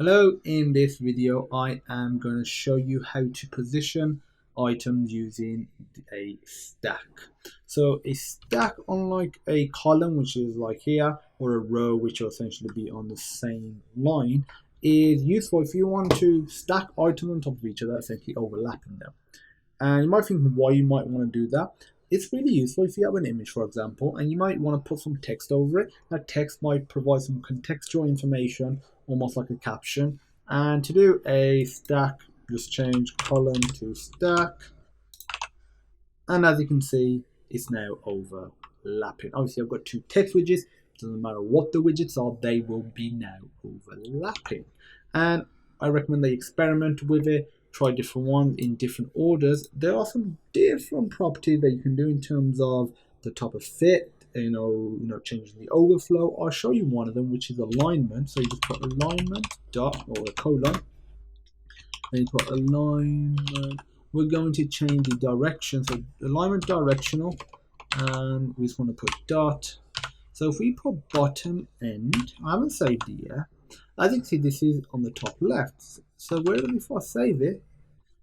Hello, in this video I am going to show you how to position items using a stack. So a stack, unlike a column, which is like here, or a row, which will essentially be on the same line, is useful if you want to stack items on top of each other, essentially overlapping them. And you might think why you might want to do that. It's really useful if you have an image, for example, and you might want to put some text over it. That text might provide some contextual information, almost like a caption. And to do a stack, just change column to stack. And as you can see, it's now overlapping. Obviously, I've got two text widgets. It doesn't matter what the widgets are, they will be now overlapping. And I recommend that you experiment with it. Try different ones in different orders. There are some different properties that you can do in terms of the type of fit, changing the overflow. I'll show you one of them, which is alignment. So you just put alignment dot or a colon, and you put alignment. We're going to change the direction. So alignment directional, and we just want to put dot. So if we put bottom end, I haven't saved it yet. As you can see, this is on the top left. So if I save it,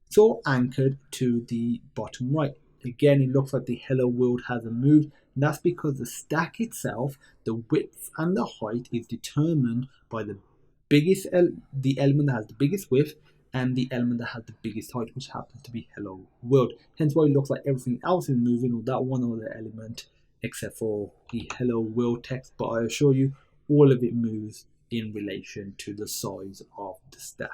it's all anchored to the bottom right. Again, it looks like the hello world hasn't moved. And that's because the stack itself, the width and the height is determined by the element that has the biggest width and the element that has the biggest height, which happens to be hello world. Hence why it looks like everything else is moving, or that one other element, except for the hello world text. But I assure you, all of it moves in relation to the size of the stack.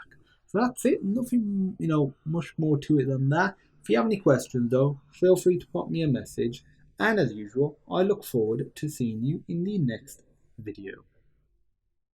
So that's it. Nothing, much more to it than that. If you have any questions though, feel free to pop me a message. And as usual, I look forward to seeing you in the next video.